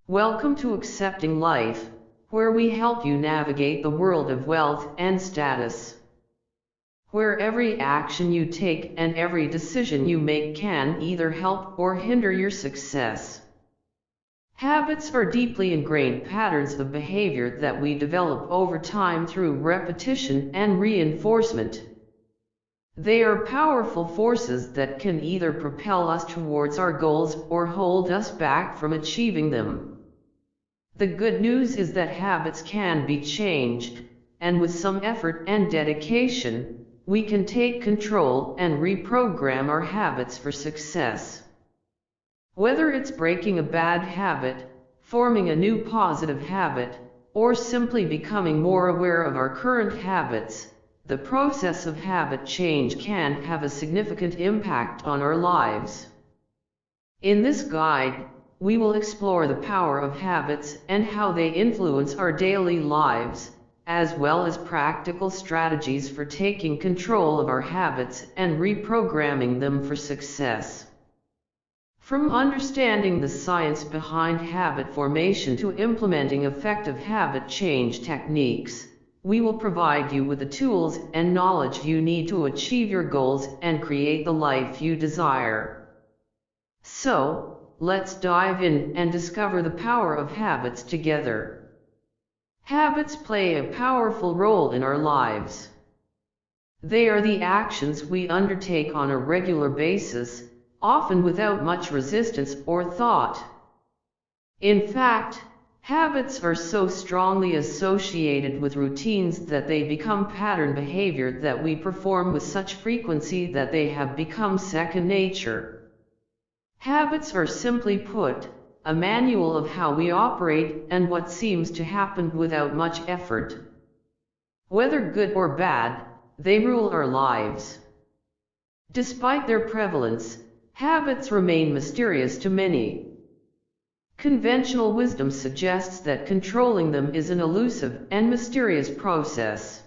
Welcome to Accepting Life, where we help you navigate the world of wealth and status. Where every action you take and every decision you make can either help or hinder your success. Habits are deeply ingrained patterns of behavior that we develop over time through repetition and reinforcement. They are powerful forces that can either propel us towards our goals or hold us back from achieving them. The good news is that habits can be changed, and with some effort and dedication, we can take control and reprogram our habits for success. Whether it's breaking a bad habit, forming a new positive habit, or simply becoming more aware of our current habits, the process of habit change can have a significant impact on our lives. In this guide, we will explore the power of habits and how they influence our daily lives, as well as practical strategies for taking control of our habits and reprogramming them for success. From understanding the science behind habit formation to implementing effective habit change techniques, we will provide you with the tools and knowledge you need to achieve your goals and create the life you desire. So, let's dive in and discover the power of habits together. Habits play a powerful role in our lives. They are the actions we undertake on a regular basis, often without much resistance or thought. In fact, habits are so strongly associated with routines that they become pattern behavior that we perform with such frequency that they have become second nature. Habits are, simply put, a manual of how we operate and what seems to happen without much effort. Whether good or bad, they rule our lives. Despite their prevalence, habits remain mysterious to many. Conventional wisdom suggests that controlling them is an elusive and mysterious process.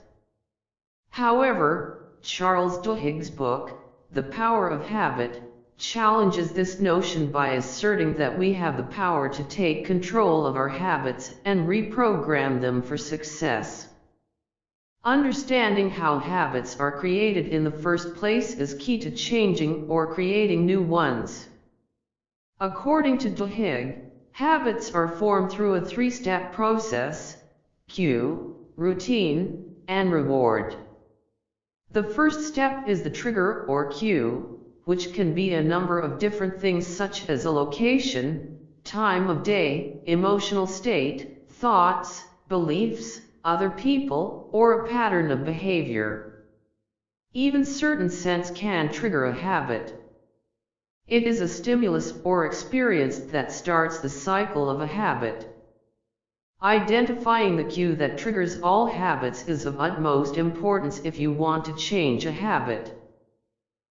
However, Charles Duhigg's book, The Power of Habit, challenges this notion by asserting that we have the power to take control of our habits and reprogram them for success. Understanding how habits are created in the first place is key to changing or creating new ones. According to Duhigg, habits are formed through a three-step process: cue, routine, and reward. The first step is the trigger or cue, which can be a number of different things such as a location, time of day, emotional state, thoughts, beliefs, other people, or a pattern of behavior. Even certain scents can trigger a habit. It is a stimulus or experience that starts the cycle of a habit. Identifying the cue that triggers all habits is of utmost importance if you want to change a habit.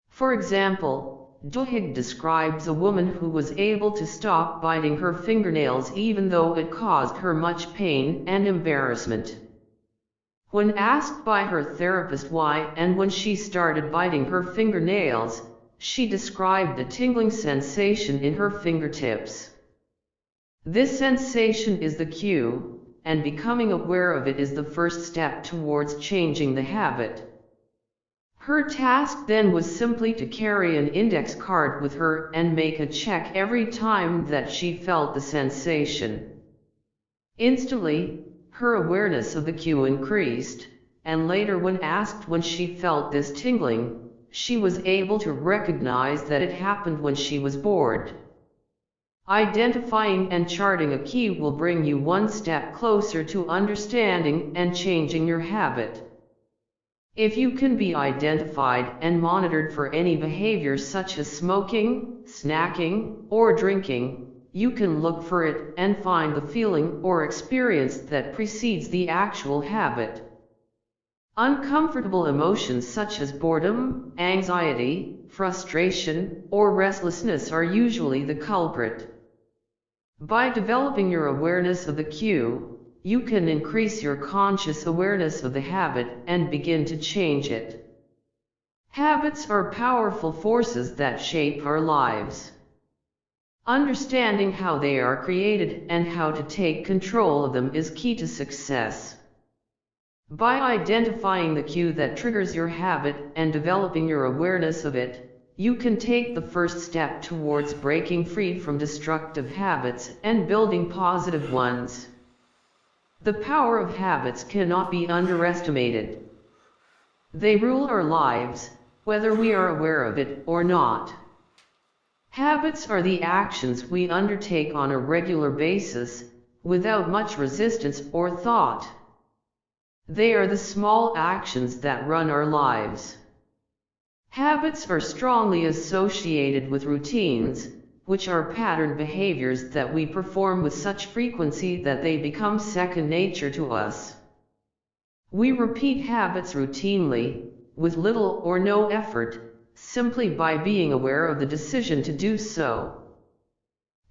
For example, Duhigg describes a woman who was able to stop biting her fingernails even though it caused her much pain and embarrassment. When asked by her therapist why and when she started biting her fingernails, she described a tingling sensation in her fingertips. This sensation is the cue, and becoming aware of it is the first step towards changing the habit. Her task then was simply to carry an index card with her and make a check every time that she felt the sensation. Instantly, her awareness of the cue increased, and later when asked when she felt this tingling, she was able to recognize that it happened when she was bored. Identifying and charting a cue will bring you one step closer to understanding and changing your habit. If you can be identified and monitored for any behavior such as smoking, snacking, or drinking, you can look for it and find the feeling or experience that precedes the actual habit. Uncomfortable emotions such as boredom, anxiety, frustration, or restlessness are usually the culprit. By developing your awareness of the cue, you can increase your conscious awareness of the habit and begin to change it. Habits are powerful forces that shape our lives. Understanding how they are created and how to take control of them is key to success. By identifying the cue that triggers your habit and developing your awareness of it, you can take the first step towards breaking free from destructive habits and building positive ones. The power of habits cannot be underestimated. They rule our lives, whether we are aware of it or not. Habits are the actions we undertake on a regular basis, without much resistance or thought. They are the small actions that run our lives. Habits are strongly associated with routines, which are patterned behaviors that we perform with such frequency that they become second nature to us. We repeat habits routinely, with little or no effort, simply by being aware of the decision to do so.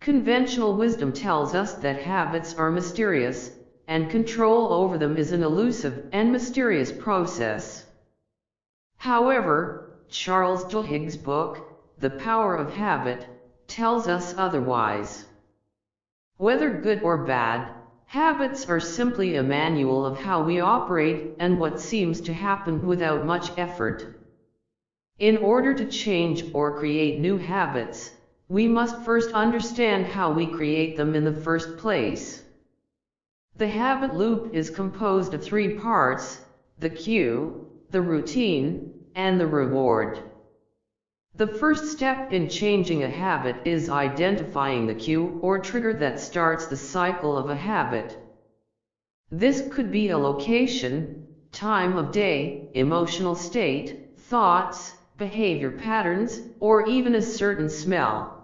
Conventional wisdom tells us that habits are mysterious, and control over them is an elusive and mysterious process. However, Charles Duhigg's book, The Power of Habit, tells us otherwise. Whether good or bad, habits are simply a manual of how we operate and what seems to happen without much effort. In order to change or create new habits, we must first understand how we create them in the first place. The habit loop is composed of three parts: the cue, the routine, and the reward. The first step in changing a habit is identifying the cue or trigger that starts the cycle of a habit. This could be a location, time of day, emotional state, thoughts, behavior patterns, or even a certain smell.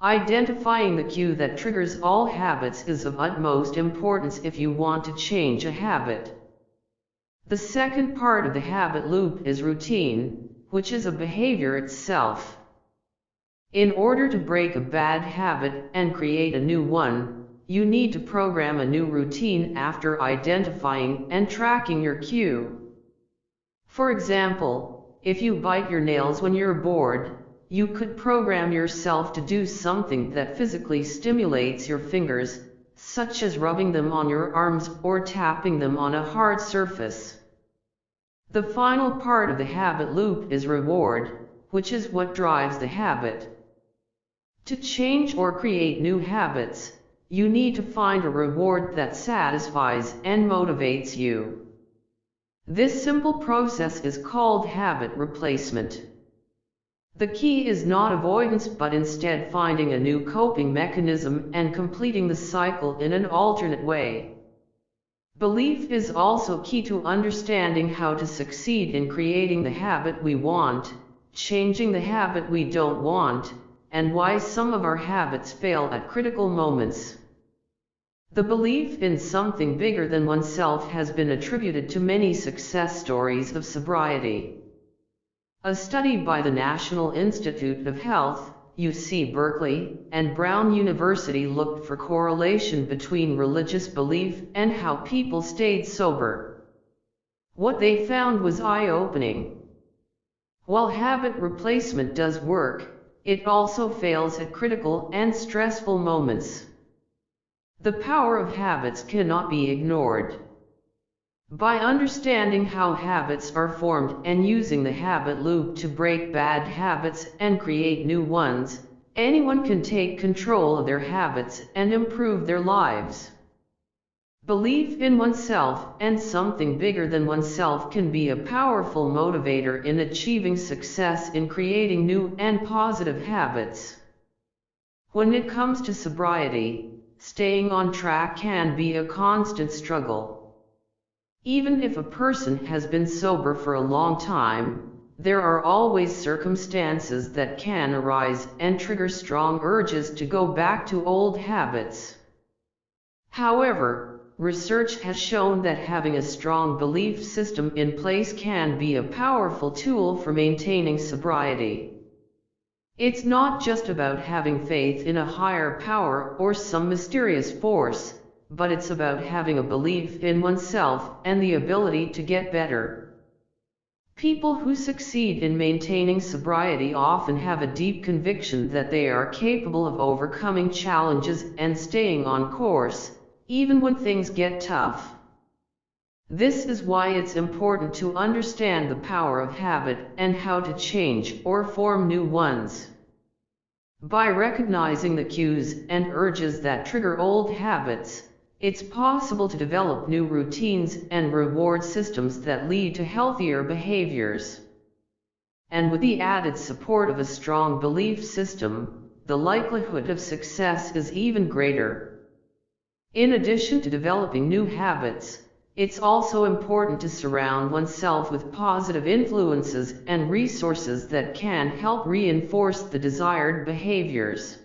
Identifying the cue that triggers all habits is of utmost importance if you want to change a habit. The second part of the habit loop is routine, which is a behavior itself. In order to break a bad habit and create a new one, you need to program a new routine after identifying and tracking your cue. For example, if you bite your nails when you're bored, you could program yourself to do something that physically stimulates your fingers, such as rubbing them on your arms or tapping them on a hard surface. The final part of the habit loop is reward, which is what drives the habit. To change or create new habits, you need to find a reward that satisfies and motivates you. This simple process is called habit replacement. The key is not avoidance but instead finding a new coping mechanism and completing the cycle in an alternate way. Belief is also key to understanding how to succeed in creating the habit we want, changing the habit we don't want, and why some of our habits fail at critical moments. The belief in something bigger than oneself has been attributed to many success stories of sobriety. A study by the National Institute of Health, UC Berkeley, and Brown University looked for correlation between religious belief and how people stayed sober. What they found was eye-opening. While habit replacement does work, it also fails at critical and stressful moments. The power of habits cannot be ignored. By understanding how habits are formed and using the habit loop to break bad habits and create new ones, anyone can take control of their habits and improve their lives. Belief in oneself and something bigger than oneself can be a powerful motivator in achieving success in creating new and positive habits. When it comes to sobriety, staying on track can be a constant struggle. Even if a person has been sober for a long time, there are always circumstances that can arise and trigger strong urges to go back to old habits. However, research has shown that having a strong belief system in place can be a powerful tool for maintaining sobriety. It's not just about having faith in a higher power or some mysterious force, but it's about having a belief in oneself and the ability to get better. People who succeed in maintaining sobriety often have a deep conviction that they are capable of overcoming challenges and staying on course, even when things get tough. This is why it's important to understand the power of habit and how to change or form new ones. By recognizing the cues and urges that trigger old habits, it's possible to develop new routines and reward systems that lead to healthier behaviors. And with the added support of a strong belief system, the likelihood of success is even greater. In addition to developing new habits, it's also important to surround oneself with positive influences and resources that can help reinforce the desired behaviors.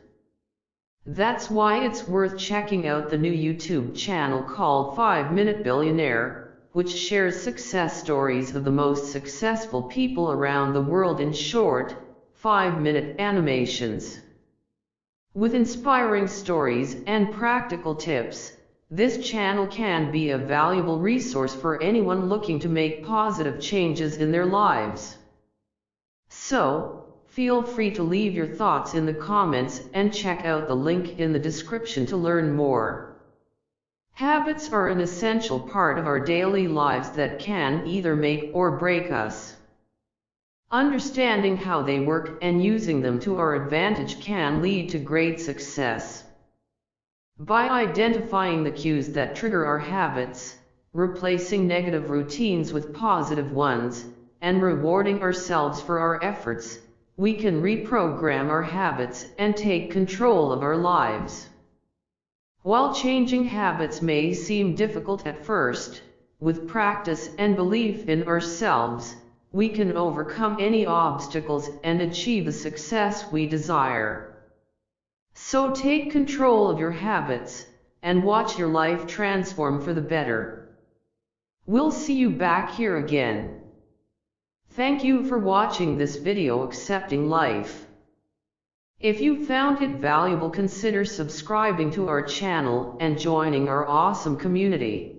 That's why it's worth checking out the new YouTube channel called 5-Minute Billionaire, which shares success stories of the most successful people around the world in short, 5-minute animations. With inspiring stories and practical tips, this channel can be a valuable resource for anyone looking to make positive changes in their lives. So, feel free to leave your thoughts in the comments and check out the link in the description to learn more. Habits are an essential part of our daily lives that can either make or break us. Understanding how they work and using them to our advantage can lead to great success. By identifying the cues that trigger our habits, replacing negative routines with positive ones, and rewarding ourselves for our efforts, we can reprogram our habits and take control of our lives. While changing habits may seem difficult at first, with practice and belief in ourselves, we can overcome any obstacles and achieve the success we desire. So take control of your habits, and watch your life transform for the better. We'll see you back here again. Thank you for watching this video Accepting Life. If you found it valuable, consider subscribing to our channel and joining our awesome community.